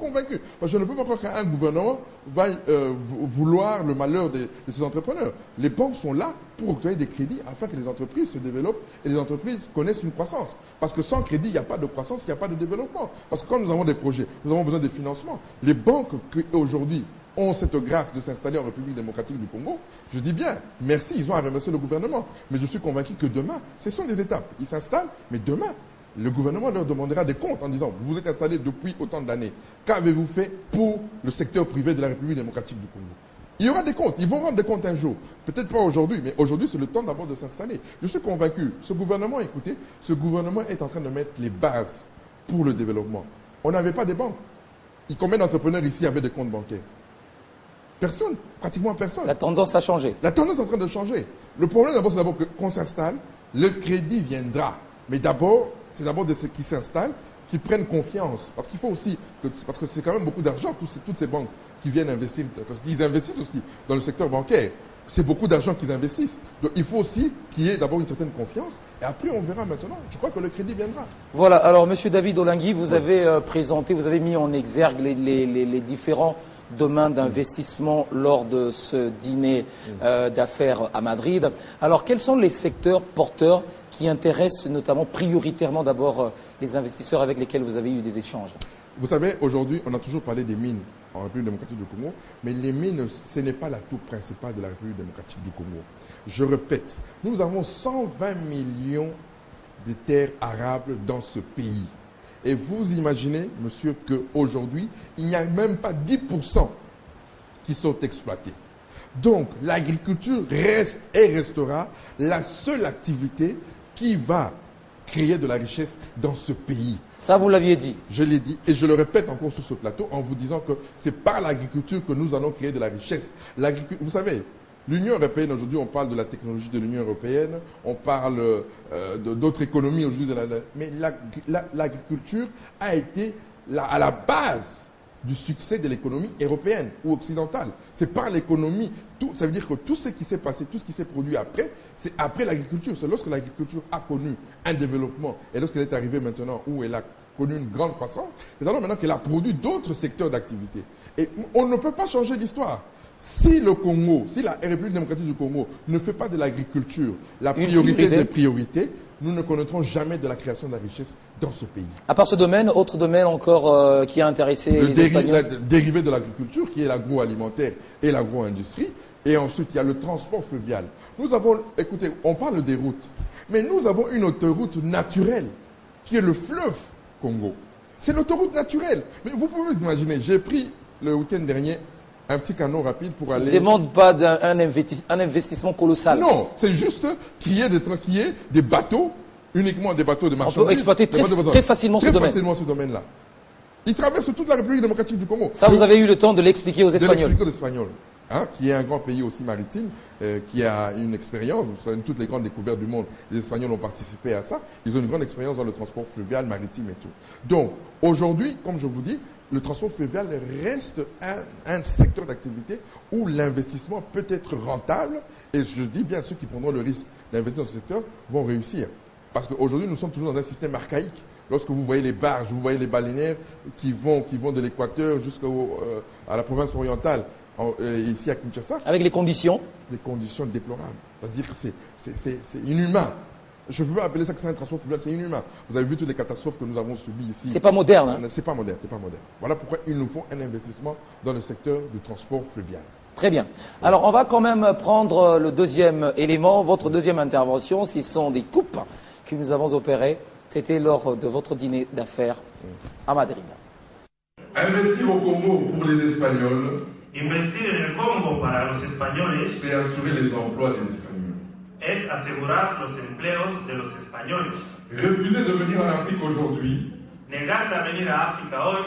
Convaincu. Parce que je ne peux pas croire qu'un gouvernement va vouloir le malheur de ses entrepreneurs. Les banques sont là pour octroyer des crédits afin que les entreprises se développent et les entreprises connaissent une croissance. Parce que sans crédit, il n'y a pas de croissance, il n'y a pas de développement. Parce que quand nous avons des projets, nous avons besoin de financement. Les banques qui aujourd'hui ont cette grâce de s'installer en République démocratique du Congo, je dis bien, merci, ils ont à remercier le gouvernement. Mais je suis convaincu que demain, ce sont des étapes. Ils s'installent, mais demain, le gouvernement leur demandera des comptes en disant, vous vous êtes installés depuis autant d'années, qu'avez-vous fait pour le secteur privé de la République démocratique du Congo? Il y aura des comptes, ils vont rendre des comptes un jour. Peut-être pas aujourd'hui, mais aujourd'hui c'est le temps d'abord de s'installer. Je suis convaincu, ce gouvernement, écoutez, ce gouvernement est en train de mettre les bases pour le développement. On n'avait pas de banques. Combien d'entrepreneurs ici avaient des comptes bancaires? Personne, pratiquement personne. La tendance a changé. La tendance est en train de changer. Le problème d'abord, c'est d'abord qu'on s'installe, le crédit viendra. Mais d'abord, c'est d'abord de ceux qui s'installent, qui prennent confiance. Parce qu'il faut aussi, parce que c'est quand même beaucoup d'argent, toutes ces banques qui viennent investir, parce qu'ils investissent aussi dans le secteur bancaire. C'est beaucoup d'argent qu'ils investissent. Donc il faut aussi qu'il y ait d'abord une certaine confiance. Et après, on verra maintenant. Je crois que le crédit viendra. Voilà. Alors, Monsieur David Olingui, vous avez présenté, vous avez mis en exergue les différents domaines d'investissement lors de ce dîner d'affaires à Madrid. Alors, quels sont les secteurs porteurs qui intéressent notamment prioritairement d'abord les investisseurs avec lesquels vous avez eu des échanges? Vous savez, aujourd'hui, on a toujours parlé des mines en République démocratique du Congo, mais les mines, ce n'est pas l'atout principal de la République démocratique du Congo. Je répète, nous avons 120 millions de terres arables dans ce pays. Et vous imaginez, monsieur, qu'aujourd'hui, il n'y a même pas 10% qui sont exploités. Donc, l'agriculture reste et restera la seule activité qui va créer de la richesse dans ce pays. Ça, vous l'aviez dit. Je l'ai dit et je le répète encore sur ce plateau en vous disant que c'est par l'agriculture que nous allons créer de la richesse. Vous savez, l'Union européenne, aujourd'hui, on parle de la technologie de l'Union européenne, on parle d'autres économies aujourd'hui, mais l'agriculture a été à la base du succès de l'économie européenne ou occidentale. C'est par l'économie. Ça veut dire que tout ce qui s'est passé, tout ce qui s'est produit après, c'est après l'agriculture. C'est lorsque l'agriculture a connu un développement et lorsqu'elle est arrivée maintenant où elle a connu une grande croissance, c'est alors maintenant qu'elle a produit d'autres secteurs d'activité. Et on ne peut pas changer l'histoire. Si le Congo, si la République démocratique du Congo ne fait pas de l'agriculture la priorité des priorités, nous ne connaîtrons jamais de la création de la richesse dans ce pays. À part ce domaine, autre domaine encore qui a intéressé les Espagnols? Le dérivé de l'agriculture, qui est l'agroalimentaire et l'agro-industrie. Et ensuite, il y a le transport fluvial. Nous avons, écoutez, on parle des routes, mais nous avons une autoroute naturelle, qui est le fleuve Congo. C'est l'autoroute naturelle. Mais vous pouvez vous imaginer, j'ai pris le week-end dernier un petit canot rapide pour aller... Ça ne demande pas un investissement colossal. Non, c'est juste qu'il y ait des bateaux, uniquement des bateaux de marchandises. On peut exploiter très facilement ce domaine. Très facilement ce domaine-là. Ils traversent toute la République démocratique du Congo. Ça, vous avez eu le temps de l'expliquer aux Espagnols. De l'expliquer aux Espagnols. Hein, qui est un grand pays aussi maritime, qui a une expérience. Vous savez, toutes les grandes découvertes du monde, les Espagnols ont participé à ça. Ils ont une grande expérience dans le transport fluvial, maritime et tout. Donc, aujourd'hui, comme je vous dis, le transport fluvial reste un secteur d'activité où l'investissement peut être rentable. Et je dis bien, ceux qui prendront le risque d'investir dans ce secteur vont réussir. Parce qu'aujourd'hui, nous sommes toujours dans un système archaïque. Lorsque vous voyez les barges, vous voyez les baleinières qui vont de l'Équateur jusqu'à la province orientale, ici à Kinshasa. Avec les conditions? Des conditions déplorables. C'est-à-dire que c'est inhumain. Je ne peux pas appeler ça que c'est un transport fluvial, c'est inhumain. Vous avez vu toutes les catastrophes que nous avons subies ici. C'est pas moderne, hein? C'est pas moderne, c'est pas moderne. Voilà pourquoi il nous faut un investissement dans le secteur du transport fluvial. Très bien. Alors, on va quand même prendre le deuxième élément, votre deuxième intervention. Ce sont des coupes que nous avons opérées. C'était lors de votre dîner d'affaires à Madrid. Investir au Congo pour les Espagnols, Investir en el Congo para los españoles c'est assurer les emplois des Espagnols. es asegurar los empleos de los españoles. Refuser de venir en Afrique aujourd'hui, Negarse a venir a África hoy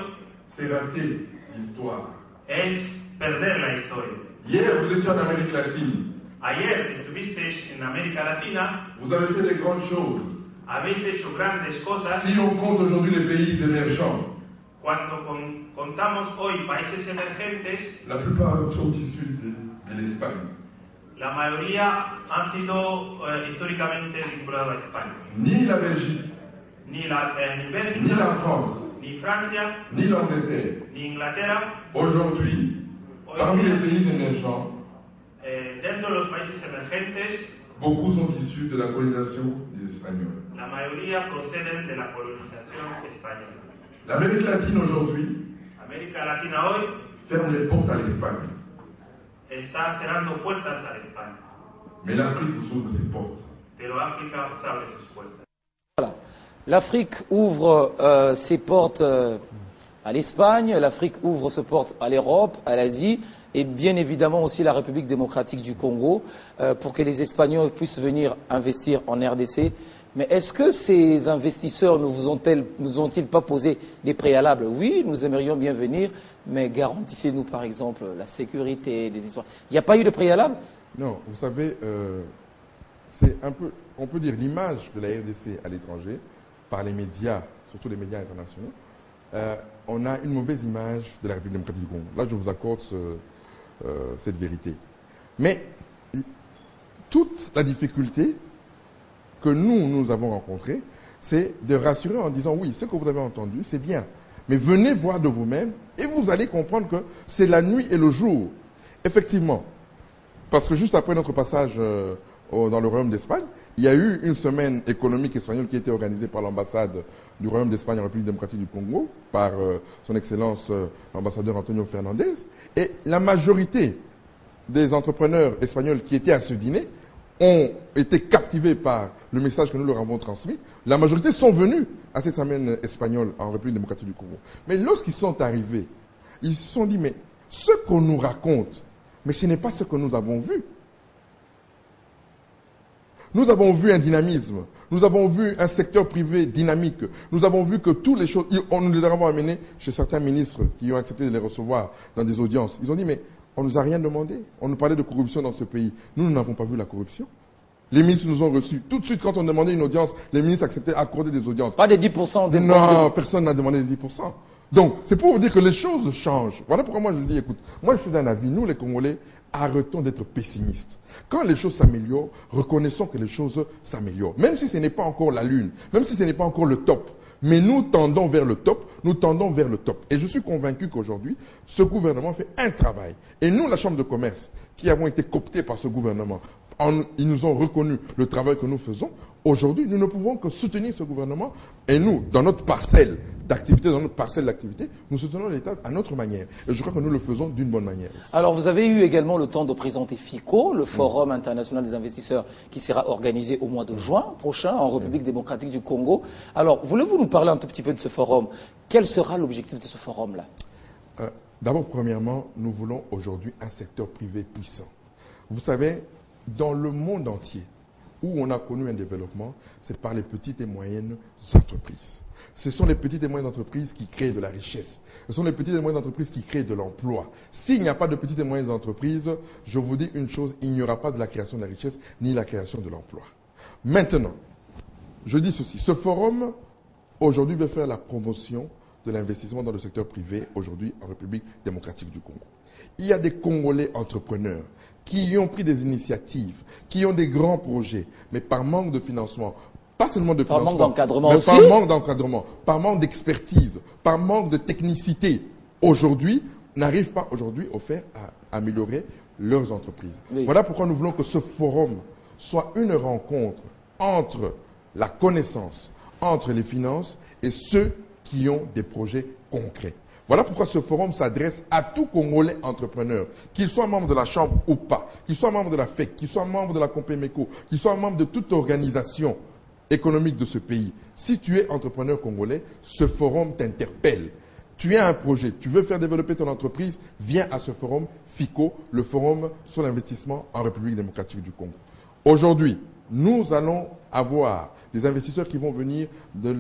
c'est rater l'histoire. es perder la historia. Hier, vous étiez en Amérique latine. Ayer estuvisteis en América Latina, Vous avez fait des grandes choses. habéis hecho grandes cosas. Si on compte aujourd'hui les pays émergents, Cuando contamos hoy países emergentes, la plupart sont issus de l'Espagne. la mayoría han sido históricamente vinculados a España. Ni la Belgique, Ni ni Bélgica, la France, ni Francia, ni l'Angleterre. ni Inglaterra. Aujourd'hui, Hoy parmi día, les pays émergents, dentro de los países emergentes, beaucoup sont issus de la colonisation des Espagnols. la mayoría proceden de la colonización española. L'Amérique latine aujourd'hui América Latina hoy ferme les portes à l'Espagne, está cerrando puertas a España, mais l'Afrique vous ouvre ses portes. pero África os abre sus puertas. Voilà. L'Afrique ouvre ses portes à l'Espagne, l'Afrique ouvre ses portes à l'Europe, à l'Asie et bien évidemment aussi la République démocratique du Congo pour que les Espagnols puissent venir investir en RDC. Mais est-ce que ces investisseurs ne vous ont-ils pas posé des préalables? Oui, nous aimerions bien venir, mais garantissez-nous par exemple la sécurité, des histoires. Il n'y a pas eu de préalable? Non, vous savez, c'est un peu, on peut dire, l'image de la RDC à l'étranger, par les médias, surtout les médias internationaux. On a une mauvaise image de la République démocratique du Congo. Là, je vous accorde cette vérité. Mais toute la difficulté que nous avons rencontrée, c'est de rassurer en disant, oui, ce que vous avez entendu, c'est bien. Mais venez voir de vous-même et vous allez comprendre que c'est la nuit et le jour. Effectivement, parce que juste après notre passage dans le Royaume d'Espagne, il y a eu une semaine économique espagnole qui a été organisée par l'ambassade du Royaume d'Espagne en République démocratique du Congo, par son Excellence l'ambassadeur Antonio Fernandez. Et la majorité des entrepreneurs espagnols qui étaient à ce dîner ont été captivés par le message que nous leur avons transmis. La majorité sont venus à cette semaine espagnole en République démocratique du Congo. Mais lorsqu'ils sont arrivés, ils se sont dit, mais ce qu'on nous raconte, mais ce n'est pas ce que nous avons vu. Nous avons vu un dynamisme, nous avons vu un secteur privé dynamique, nous avons vu que toutes les choses, nous les avons amenés chez certains ministres qui ont accepté de les recevoir dans des audiences. Ils ont dit, mais on ne nous a rien demandé, on nous parlait de corruption dans ce pays. Nous n'avons pas vu la corruption. Les ministres nous ont reçus. Tout de suite, quand on demandait une audience, les ministres acceptaient d'accorder des audiences. Pas des 10% des Non, personne n'a demandé les 10%. Donc, c'est pour vous dire que les choses changent. Voilà pourquoi moi je dis, écoute, moi je suis d'un avis, nous les Congolais, arrêtons d'être pessimistes. Quand les choses s'améliorent, reconnaissons que les choses s'améliorent. Même si ce n'est pas encore la lune, même si ce n'est pas encore le top. Mais nous tendons vers le top, nous tendons vers le top. Et je suis convaincu qu'aujourd'hui, ce gouvernement fait un travail. Et nous, la Chambre de commerce, qui avons été cooptés par ce gouvernement, ils nous ont reconnu le travail que nous faisons. Aujourd'hui, nous ne pouvons que soutenir ce gouvernement. Et nous, dans notre parcelle d'activité, nous soutenons l'État à notre manière. Et je crois que nous le faisons d'une bonne manière. Alors, vous avez eu également le temps de présenter FICO, le Forum international des investisseurs, qui sera organisé au mois de juin prochain en République démocratique du Congo. Alors, voulez-vous nous parler un tout petit peu de ce forum? Quel sera l'objectif de ce forum-là? D'abord, premièrement, nous voulons aujourd'hui un secteur privé puissant. Vous savez, dans le monde entier, où on a connu un développement, c'est par les petites et moyennes entreprises. Ce sont les petites et moyennes entreprises qui créent de la richesse. Ce sont les petites et moyennes entreprises qui créent de l'emploi. S'il n'y a pas de petites et moyennes entreprises, je vous dis une chose, il n'y aura pas de la création de la richesse ni la création de l'emploi. Maintenant, je dis ceci, ce forum, aujourd'hui, veut faire la promotion de l'investissement dans le secteur privé, aujourd'hui, en République démocratique du Congo. Il y a des Congolais entrepreneurs qui ont pris des initiatives, qui ont des grands projets, mais par manque de financement, pas seulement de financement, par manque d'encadrement aussi, par manque d'encadrement, par manque d'expertise, par manque de technicité, aujourd'hui, n'arrivent pas aujourd'hui à améliorer leurs entreprises. Oui. Voilà pourquoi nous voulons que ce forum soit une rencontre entre la connaissance, entre les finances et ceux qui ont des projets concrets. Voilà pourquoi ce forum s'adresse à tout Congolais entrepreneur, qu'il soit membre de la Chambre ou pas, qu'il soit membre de la FEC, qu'il soit membre de la Compémeco, qu'il soit membre de toute organisation économique de ce pays. Si tu es entrepreneur congolais, ce forum t'interpelle. Tu as un projet, tu veux faire développer ton entreprise, viens à ce forum FICO, le forum sur l'investissement en République démocratique du Congo. Aujourd'hui, nous allons avoir des investisseurs qui vont venir de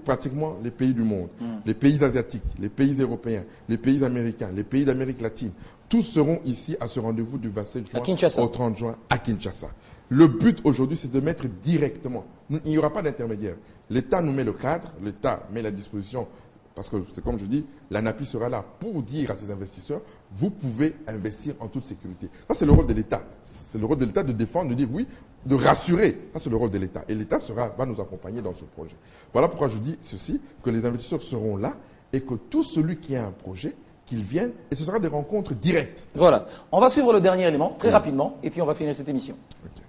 pratiquement les pays du monde, les pays asiatiques, les pays européens, les pays américains, les pays d'Amérique latine. Tous seront ici à ce rendez-vous du 27 juin au 30 juin à Kinshasa. Le but aujourd'hui, c'est de mettre directement. Il n'y aura pas d'intermédiaire. L'État nous met le cadre, l'État met la disposition, parce que c'est comme je dis, l'ANAPI sera là pour dire à ces investisseurs, vous pouvez investir en toute sécurité. Ça, c'est le rôle de l'État. C'est le rôle de l'État de défendre, de dire oui, de rassurer. Ça, c'est le rôle de l'État. Et l'État va nous accompagner dans ce projet. Voilà pourquoi je dis ceci, que les investisseurs seront là et que tout celui qui a un projet, qu'il vienne, et ce sera des rencontres directes. Voilà. On va suivre le dernier élément, très rapidement, et puis on va finir cette émission. Okay.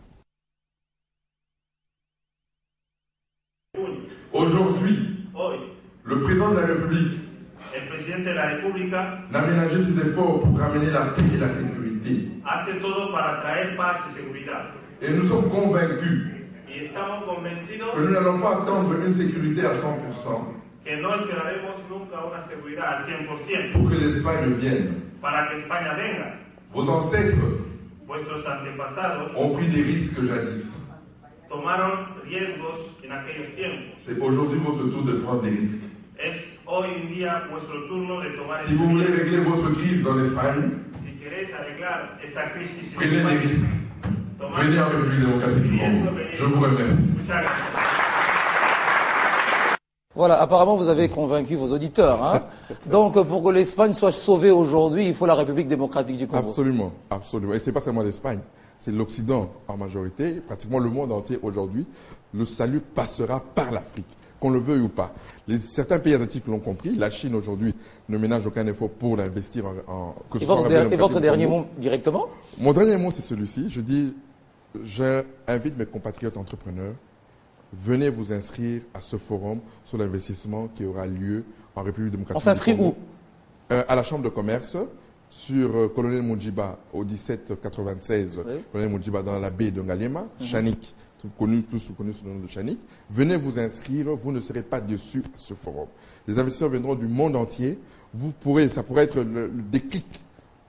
Aujourd'hui, le président de la République el presidente de la República n'a ménagé ses efforts pour ramener la paix et la sécurité. hace todo para traer paz y seguridad. Et nous sommes convaincus Y estamos convencidos que nous n'allons pas attendre une sécurité à 100% que no esperaremos nunca una seguridad al 100% pour que l'Espagne vienne. para que España venga. Vos ancêtres Vuestros antepasados ont pris des risques jadis. tomaron riesgos en aquellos tiempos. C'est aujourd'hui votre tour de prendre des risques. Es hoy en día vuestro turno de tomar Si vous voulez régler votre crise en Espagne, Si queréis arreglar esta crisis en prenez des España, risques. tomad Venez en République démocratique du Congo. Je vous remercie. Muchas gracias. Voilà, apparemment vous avez convaincu vos auditeurs. Hein. Donc pour que l'Espagne soit sauvée aujourd'hui, il faut la République démocratique du Congo. Absolument, absolument. Et ce n'est pas seulement l'Espagne, c'est l'Occident en majorité, pratiquement le monde entier aujourd'hui. Le salut passera par l'Afrique, qu'on le veuille ou pas. Certains pays asiatiques l'ont compris. La Chine aujourd'hui ne ménage aucun effort pour l'investir que ce soit en République Et votre démocratique dernier du Congo. mot directement? Mon dernier mot, c'est celui-ci. Je dis, j'invite mes compatriotes entrepreneurs, venez vous inscrire à ce forum sur l'investissement qui aura lieu en République démocratique On s'inscrit du Congo. où? À la Chambre de commerce, sur Colonel Mundjiba, au 1796, Oui. Colonel Mundjiba dans la baie de Ngalema, Chanik, tous connu sous le nom de Chanik. Venez vous inscrire, vous ne serez pas déçus à ce forum. Les investisseurs viendront du monde entier. Ça pourrait être le déclic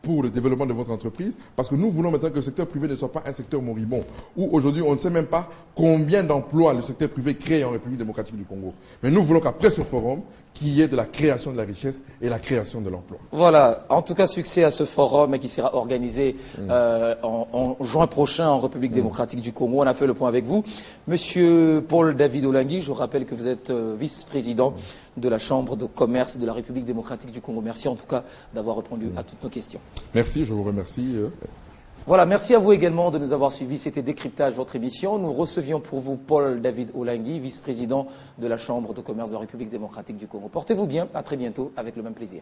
pour le développement de votre entreprise, parce que nous voulons maintenant que le secteur privé ne soit pas un secteur moribond, où aujourd'hui on ne sait même pas combien d'emplois le secteur privé crée en République démocratique du Congo. Mais nous voulons qu'après ce forum, qu'il y ait de la création de la richesse et la création de l'emploi. Voilà, en tout cas succès à ce forum qui sera organisé en juin prochain en République démocratique du Congo. On a fait le point avec vous. Monsieur Paul David Olangui, je vous rappelle que vous êtes vice-président de la Chambre de commerce de la République démocratique du Congo. Merci en tout cas d'avoir répondu à toutes nos questions. Merci, je vous remercie. Voilà, merci à vous également de nous avoir suivis. C'était Décryptage, votre émission. Nous recevions pour vous Paul David Olangui, vice-président de la Chambre de commerce de la République démocratique du Congo. Portez-vous bien, à très bientôt, avec le même plaisir.